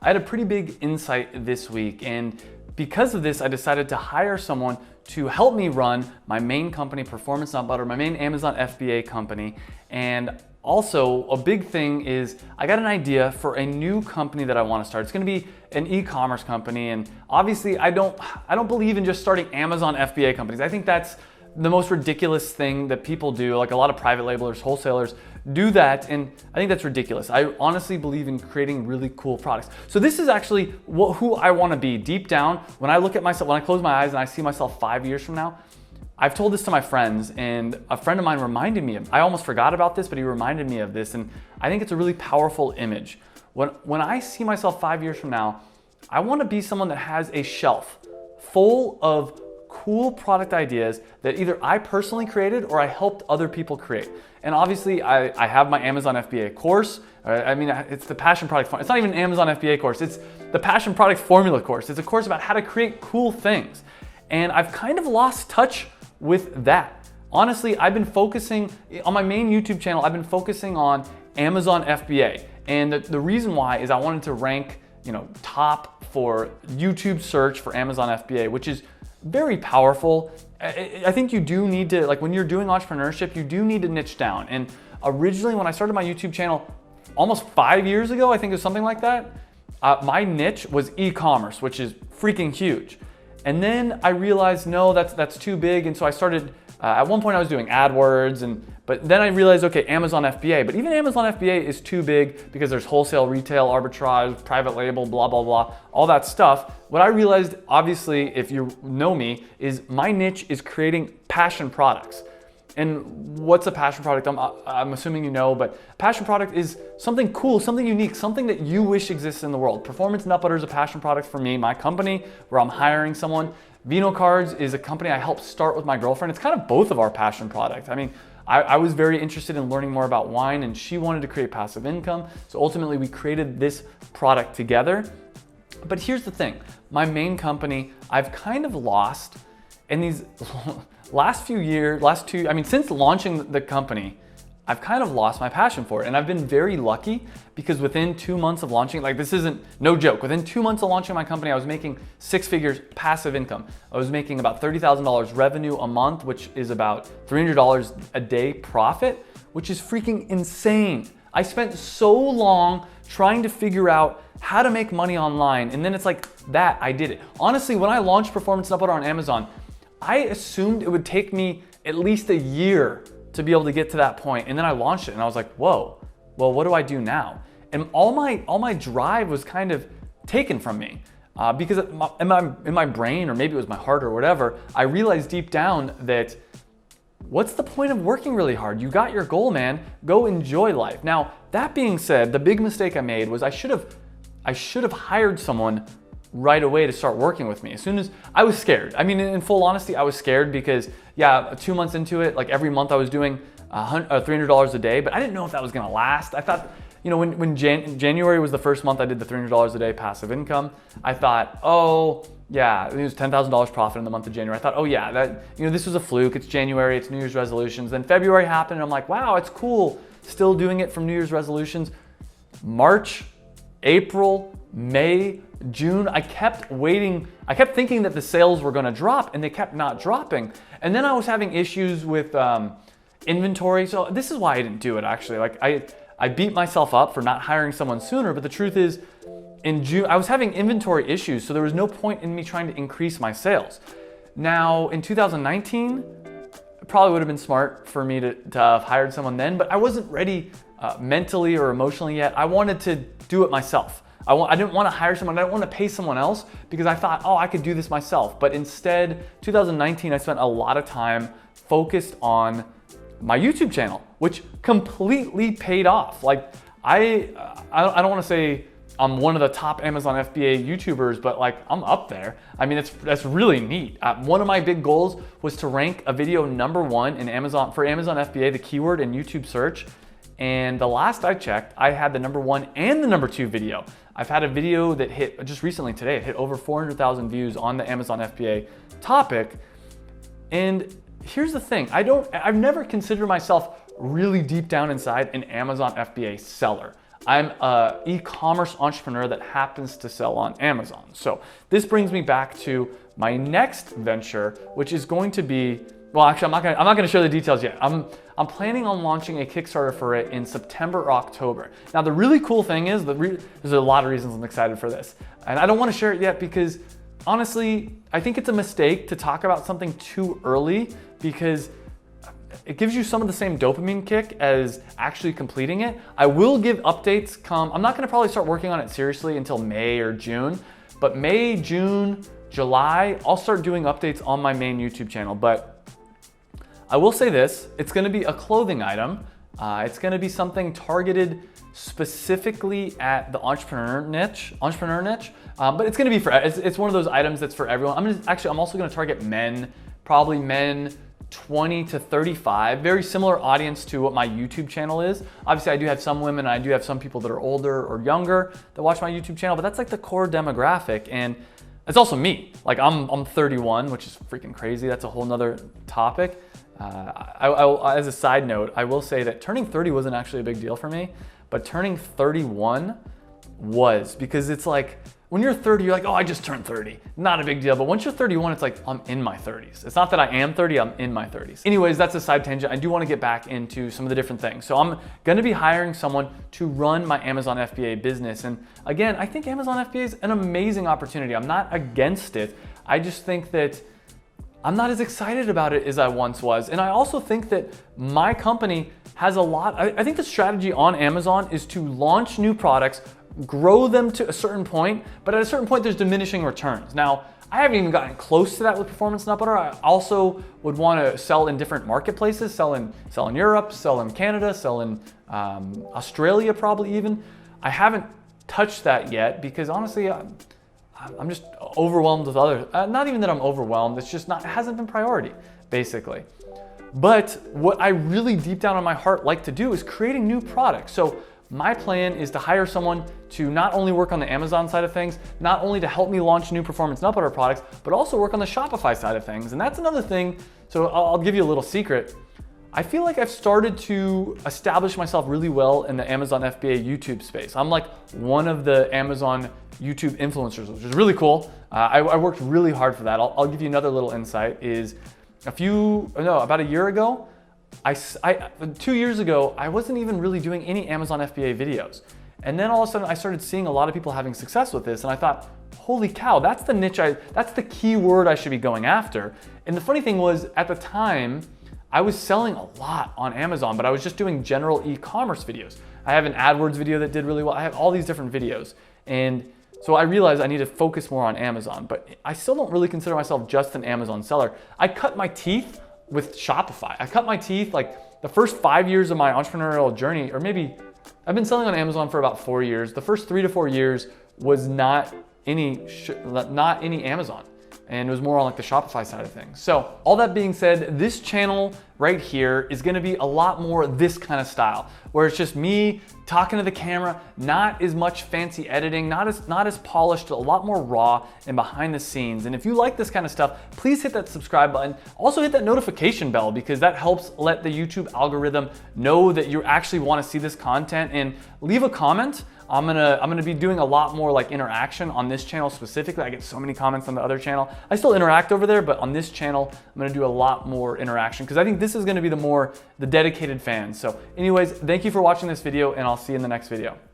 I had a pretty big insight this week, and because of this, I decided to hire someone to help me run my main company, Performance Not Butter, my main Amazon FBA company. And also a big thing is I got an idea for a new company that I want to start. It's going to be an e-commerce company, and obviously I don't believe in just starting Amazon FBA companies. I think that's the most ridiculous thing that people do. Like a lot of private labelers, wholesalers do that, and I think that's ridiculous. I honestly believe in creating really cool products. So this is actually who I want to be deep down. When I look at myself, when I close my eyes and I see myself 5 years from now, I've told this to my friends, and a friend of mine reminded me I almost forgot about this, but he reminded me of this, and I think it's a really powerful image. When I see myself 5 years from now, I want to be someone that has a shelf full of cool product ideas that either I personally created or I helped other people create. And obviously I have my Amazon FBA course. It's the passion product. It's not even an Amazon FBA course. It's the passion product formula course. It's a course about how to create cool things. And I've kind of lost touch with that. Honestly, I've been focusing on my main YouTube channel. I've been focusing on Amazon FBA. And the reason why is I wanted to rank, top for YouTube search for Amazon FBA, which is very powerful. I think you do need to, when you're doing entrepreneurship, you do need to niche down. And originally when I started my YouTube channel almost 5 years ago, I think it was something like that, my niche was e-commerce, which is freaking huge. And then I realized, no, that's too big. And so I started, at one point I was doing AdWords, but then I realized, okay, Amazon FBA, but even Amazon FBA is too big because there's wholesale, retail, arbitrage, private label, blah, blah, blah, all that stuff. What I realized, obviously, if you know me, is my niche is creating passion products. And what's a passion product? I'm assuming you know, but a passion product is something cool, something unique, something that you wish exists in the world. Performance Nut Butter is a passion product for me, my company, where I'm hiring someone. Vino Cards is a company I helped start with my girlfriend. It's kind of both of our passion products. I was very interested in learning more about wine, and she wanted to create passive income. So ultimately we created this product together. But here's the thing, my main company, I've kind of lost in these last few years, since launching the company, I've kind of lost my passion for it. And I've been very lucky because within 2 months of launching, this isn't no joke, within 2 months of launching my company, I was making 6 figures passive income. I was making about $30,000 revenue a month, which is about $300 a day profit, which is freaking insane. I spent so long trying to figure out how to make money online. And then it's like that, I did it. Honestly, when I launched Performance Nut Butter on Amazon, I assumed it would take me at least a year to be able to get to that point. And then I launched it and I was like, whoa, well, what do I do now? And all my drive was kind of taken from me because in my brain, or maybe it was my heart or whatever, I realized deep down that what's the point of working really hard? You got your goal, man. Go enjoy life. Now, that being said, the big mistake I made was I should have hired someone right away to start working with me. As soon as I was scared. In full honesty, I was scared because 2 months into it, every month I was doing $300 a day, but I didn't know if that was gonna last. I thought, when January was the first month I did the $300 a day passive income, I thought, oh yeah, it was $10,000 profit in the month of January. I thought, oh yeah, this was a fluke. It's January, it's New Year's resolutions. Then February happened and I'm like, wow, it's cool. Still doing it from New Year's resolutions. March, April, May, June, I kept waiting. I kept thinking that the sales were gonna drop and they kept not dropping. And then I was having issues with inventory. So this is why I didn't do it actually. I beat myself up for not hiring someone sooner, but the truth is in June, I was having inventory issues. So there was no point in me trying to increase my sales. Now in 2019, it probably would have been smart for me to have hired someone then, but I wasn't ready mentally or emotionally yet. I wanted to do it myself. I didn't want to hire someone. I didn't want to pay someone else because I thought, oh, I could do this myself. But instead, 2019, I spent a lot of time focused on my YouTube channel, which completely paid off. I don't want to say I'm one of the top Amazon FBA YouTubers, but I'm up there. That's really neat. One of my big goals was to rank a video #1 in Amazon for Amazon FBA, the keyword in YouTube search. And the last I checked, I had the #1 and the #2 video. I've had a video that hit just recently today, it hit over 400,000 views on the Amazon FBA topic. And here's the thing, I've never considered myself really deep down inside an Amazon FBA seller. I'm an e-commerce entrepreneur that happens to sell on Amazon. So this brings me back to my next venture, which is going to be, well, actually, I'm not gonna share the details yet. I'm planning on launching a Kickstarter for it in September or October. Now, the really cool thing is there's a lot of reasons I'm excited for this, and I don't want to share it yet because honestly, I think it's a mistake to talk about something too early because it gives you some of the same dopamine kick as actually completing it. I will give updates I'm not gonna probably start working on it seriously until May or June, but May, June, July, I'll start doing updates on my main YouTube channel. But I will say this, it's gonna be a clothing item. It's gonna be something targeted specifically at the entrepreneur niche, but it's gonna be it's one of those items that's for everyone. I'm also gonna target men, probably men 20 to 35, very similar audience to what my YouTube channel is. Obviously, I do have some women, and I do have some people that are older or younger that watch my YouTube channel, but that's like the core demographic. And it's also me. Like I'm 31, which is freaking crazy. That's a whole nother topic. As a side note, I will say that turning 30 wasn't actually a big deal for me, but turning 31 was, because it's like, when you're 30, you're like, oh, I just turned 30. Not a big deal. But once you're 31, it's like, I'm in my 30s. It's not that I am 30, I'm in my 30s. Anyways, that's a side tangent. I do want to get back into some of the different things. So I'm going to be hiring someone to run my Amazon FBA business. And again, I think Amazon FBA is an amazing opportunity. I'm not against it. I just think that I'm not as excited about it as I once was. And I also think that my company has a lot. I think the strategy on Amazon is to launch new products, grow them to a certain point, but at a certain point there's diminishing returns. Now, I haven't even gotten close to that with Performance Nut Butter. I also would want to sell in different marketplaces, sell in Europe, sell in Canada, sell in Australia probably even. I haven't touched that yet because honestly, I'm just overwhelmed with others. Not even that I'm overwhelmed, it's just it hasn't been priority, basically. But what I really deep down in my heart like to do is creating new products. So my plan is to hire someone to not only work on the Amazon side of things, not only to help me launch new Performance Nut Butter products, but also work on the Shopify side of things. And that's another thing, so I'll give you a little secret. I feel like I've started to establish myself really well in the Amazon FBA YouTube space. I'm like one of the Amazon YouTube influencers, which is really cool. I worked really hard for that. I'll give you another little insight is about a year ago, 2 years ago, I wasn't even really doing any Amazon FBA videos. And then all of a sudden I started seeing a lot of people having success with this. And I thought, holy cow, that's the niche, that's the key word I should be going after. And the funny thing was at the time, I was selling a lot on Amazon, but I was just doing general e-commerce videos. I have an AdWords video that did really well. I have all these different videos. And so I realized I need to focus more on Amazon, but I still don't really consider myself just an Amazon seller. I cut my teeth with Shopify. I cut my teeth like the first 5 years of my entrepreneurial journey, or maybe I've been selling on Amazon for about 4 years. The first 3 to 4 years was not any Amazon, and it was more on like the Shopify side of things. So all that being said, this channel right here is gonna be a lot more this kind of style, where it's just me talking to the camera, not as much fancy editing, not as polished, a lot more raw and behind the scenes. And if you like this kind of stuff, please hit that subscribe button. Also hit that notification bell because that helps let the YouTube algorithm know that you actually want to see this content, and leave a comment. I'm gonna be doing a lot more like interaction on this channel specifically. I get so many comments on the other channel. I still interact over there, but on this channel, I'm gonna do a lot more interaction because I think this is gonna be the dedicated fans. So anyways, thank you for watching this video, and I'll see you in the next video.